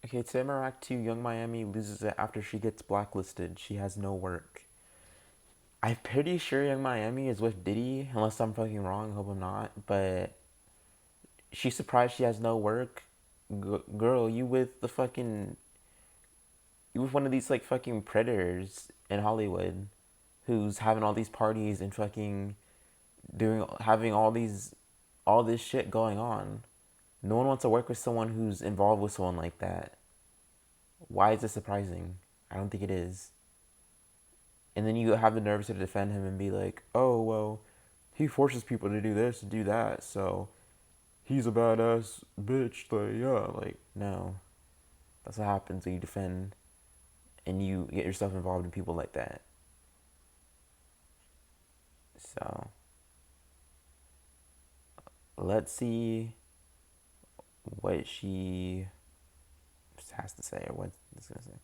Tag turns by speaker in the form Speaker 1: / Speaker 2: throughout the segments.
Speaker 1: Okay, to Iraq 2, Young Miami loses it after she gets blacklisted. She has no work. I'm pretty sure Young Miami is with Diddy, unless I'm fucking wrong. I hope I'm not. But she's surprised she has no work. Girl, you with the fucking. You with one of these, like, fucking predators in Hollywood who's having all these parties and fucking having all this shit going on. No one wants to work with someone who's involved with someone like that. Why is this surprising? I don't think it is. And then you have the nerves to defend him and be like, oh, well, he forces people to do this, to do that, so he's a badass bitch. Like, yeah, like, no. That's what happens when you defend and you get yourself involved in people like that. So, let's see what she has to say or what it's going to say.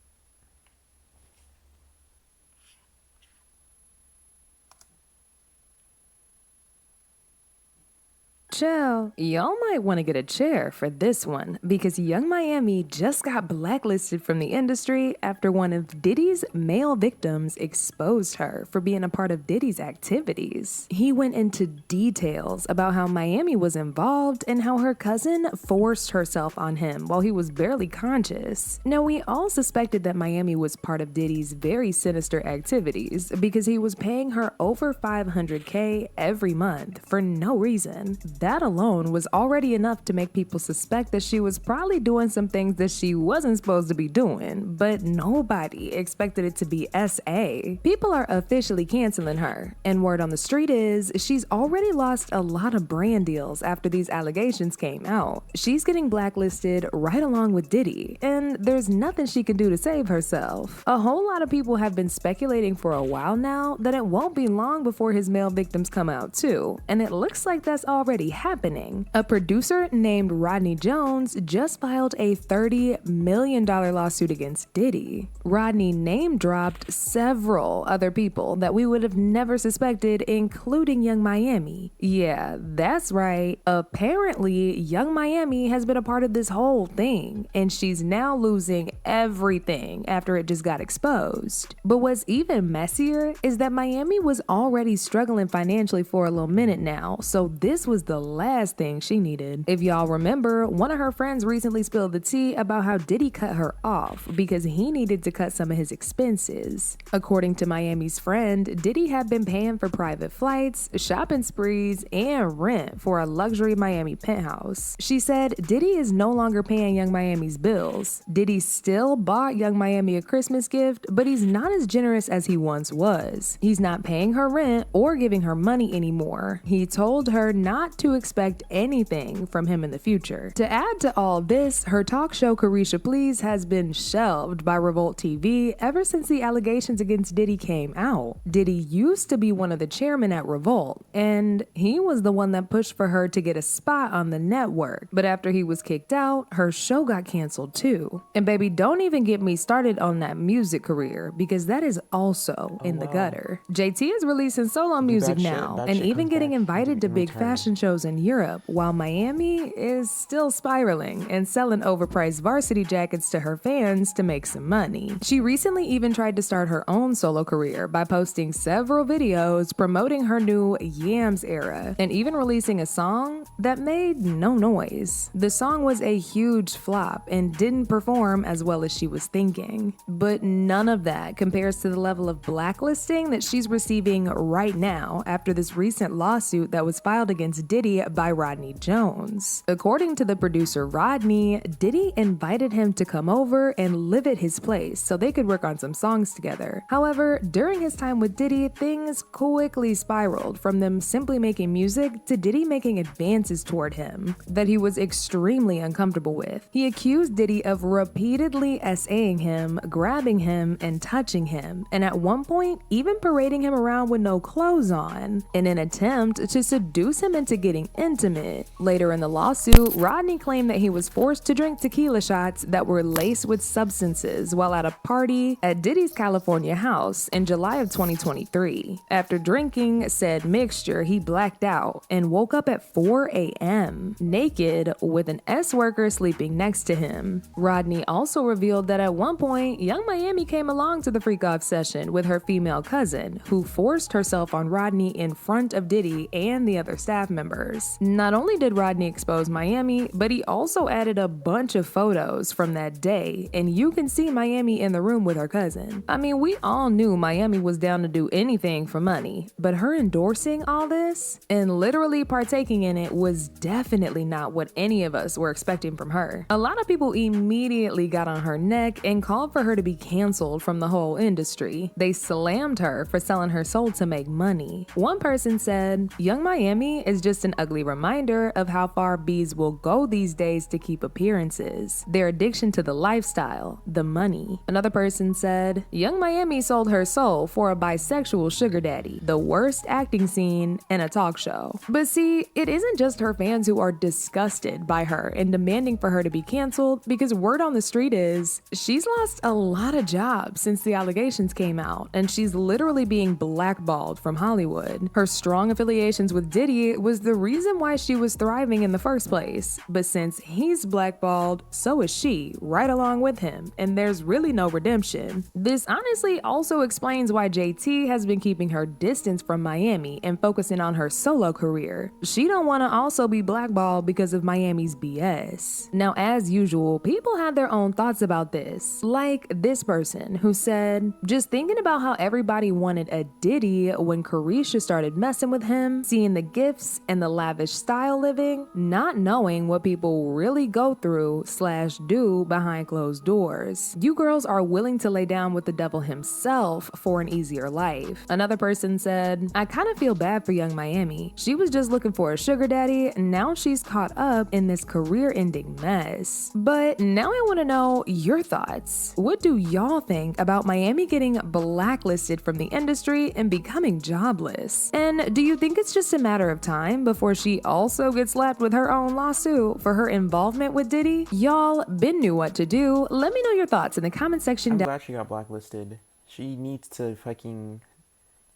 Speaker 2: Chill, y'all might want to get a chair for this one because Young Miami just got blacklisted from the industry after one of Diddy's male victims exposed her for being a part of Diddy's activities. He went into details about how Miami was involved and how her cousin forced herself on him while he was barely conscious. Now, we all suspected that Miami was part of Diddy's very sinister activities because he was paying her over $500K every month for no reason. That alone was already enough to make people suspect that she was probably doing some things that she wasn't supposed to be doing, but nobody expected it to be SA. People are officially canceling her, and word on the street is she's already lost a lot of brand deals after these allegations came out. She's getting blacklisted right along with Diddy, and there's nothing she can do to save herself. A whole lot of people have been speculating for a while now that it won't be long before his male victims come out too, and it looks like that's already happening. A producer named Rodney Jones just filed a $30 million lawsuit against Diddy. Rodney name-dropped several other people that we would have never suspected, including Young Miami. Yeah, that's right. Apparently, Young Miami has been a part of this whole thing, and she's now losing everything after it just got exposed. But what's even messier is that Miami was already struggling financially for a little minute now, so this was the last thing she needed. If y'all remember, one of her friends recently spilled the tea about how Diddy cut her off because he needed to cut some of his expenses. According to Miami's friend, Diddy had been paying for private flights, shopping sprees, and rent for a luxury Miami penthouse. She said Diddy is no longer paying Young Miami's bills. Diddy still bought Young Miami a Christmas gift, but he's not as generous as he once was. He's not paying her rent or giving her money anymore. He told her not to expect anything from him in the future. To add to all this, her talk show Carisha Please has been shelved by Revolt TV ever since the allegations against Diddy came out. Diddy used to be one of the chairmen at Revolt, and he was the one that pushed for her to get a spot on the network. But after he was kicked out, her show got canceled too. And baby, don't even get me started on that music career because that is also in the gutter. JT is releasing solo music now and even getting invited to big fashion shows in Europe, while Miami is still spiraling and selling overpriced varsity jackets to her fans to make some money. She recently even tried to start her own solo career by posting several videos promoting her new Yams era and even releasing a song that made no noise. The song was a huge flop and didn't perform as well as she was thinking. But none of that compares to the level of blacklisting that she's receiving right now after this recent lawsuit that was filed against Diddy by Rodney Jones. According to the producer Rodney, Diddy invited him to come over and live at his place so they could work on some songs together. However, during his time with Diddy, things quickly spiraled from them simply making music to Diddy making advances toward him that he was extremely uncomfortable with. He accused Diddy of repeatedly SAing him, grabbing him, and touching him, and at one point, even parading him around with no clothes on, in an attempt to seduce him into getting getting intimate. Later in the lawsuit, Rodney claimed that he was forced to drink tequila shots that were laced with substances while at a party at Diddy's California house in July of 2023. After drinking said mixture, he blacked out and woke up at 4 a.m., naked with an S worker sleeping next to him. Rodney also revealed that at one point, Young Miami came along to the freak-off session with her female cousin, who forced herself on Rodney in front of Diddy and the other staff members. Not only did Rodney expose Miami, but he also added a bunch of photos from that day, and you can see Miami in the room with her cousin. I mean, we all knew Miami was down to do anything for money, but her endorsing all this and literally partaking in it was definitely not what any of us were expecting from her. A lot of people immediately got on her neck and called for her to be canceled from the whole industry. They slammed her for selling her soul to make money. One person said, "Young Miami is just an ugly reminder of how far bees will go these days to keep appearances. Their addiction to the lifestyle, the money." Another person said, "Young Miami sold her soul for a bisexual sugar daddy, the worst acting scene in a talk show." But see, it isn't just her fans who are disgusted by her and demanding for her to be canceled, because word on the street is she's lost a lot of jobs since the allegations came out, and she's literally being blackballed from Hollywood. Her strong affiliations with Diddy was the reason why she was thriving in the first place, but since he's blackballed, so is she, right along with him, and there's really no redemption. This honestly also explains why JT has been keeping her distance from Miami and focusing on her solo career. She don't want to also be blackballed because of Miami's BS. Now, as usual, people have their own thoughts about this, like this person who said, "Just thinking about how everybody wanted a Diddy when Carisha started messing with him, seeing the gifts and the lavish style living, not knowing what people really go through / do behind closed doors. You girls are willing to lay down with the devil himself for an easier life." Another person said, "I kind of feel bad for Young Miami. She was just looking for a sugar daddy, now she's caught up in this career-ending mess." But now I want to know your thoughts. What do y'all think about Miami getting blacklisted from the industry and becoming jobless? And do you think it's just a matter of time before she also gets slapped with her own lawsuit for her involvement with Diddy? Y'all been knew what to do. Let me know your thoughts in the comment section
Speaker 1: I'm
Speaker 2: down.
Speaker 1: glad she got blacklisted. She needs to fucking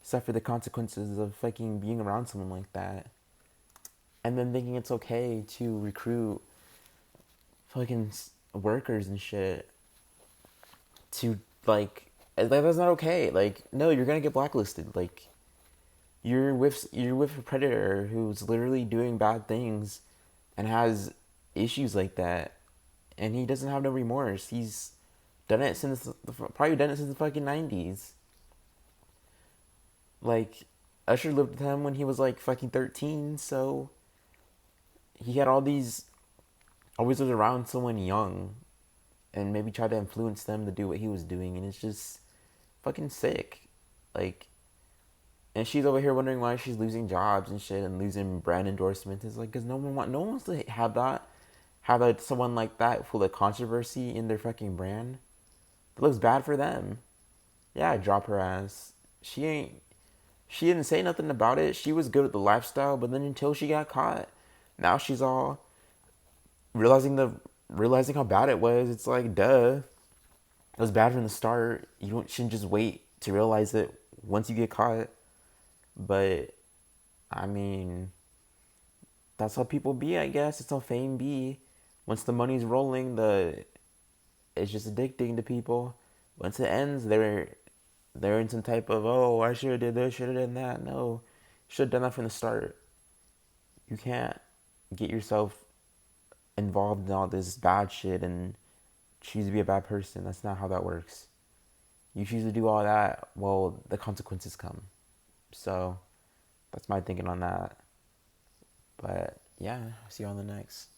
Speaker 1: suffer the consequences of fucking being around someone like that. And then thinking it's okay to recruit fucking workers and shit to, like, that's not okay. Like, no, you're gonna get blacklisted. Like, you're with a predator who's literally doing bad things and has issues like that, and he doesn't have no remorse. He's probably done it since the fucking 90s. Like, Usher lived with him when he was like fucking 13, so he had always was around someone young and maybe tried to influence them to do what he was doing, and it's just fucking sick. Like, and she's over here wondering why she's losing jobs and shit and losing brand endorsements. It's like, because no one wants to have someone like that full of controversy in their fucking brand. It looks bad for them. Yeah, drop her ass. She didn't say nothing about it. She was good at the lifestyle, but then until she got caught, now she's all realizing how bad it was. It's like, duh. It was bad from the start. Shouldn't just wait to realize it once you get caught. But, I mean, that's how people be, I guess. It's how fame be. Once the money's rolling, it's just addicting to people. Once it ends, they're in some type of, oh, I should have did this, should have done that. No, should have done that from the start. You can't get yourself involved in all this bad shit and choose to be a bad person. That's not how that works. You choose to do all that, well, the consequences come. So, that's my thinking on that. But, yeah, see you on the next.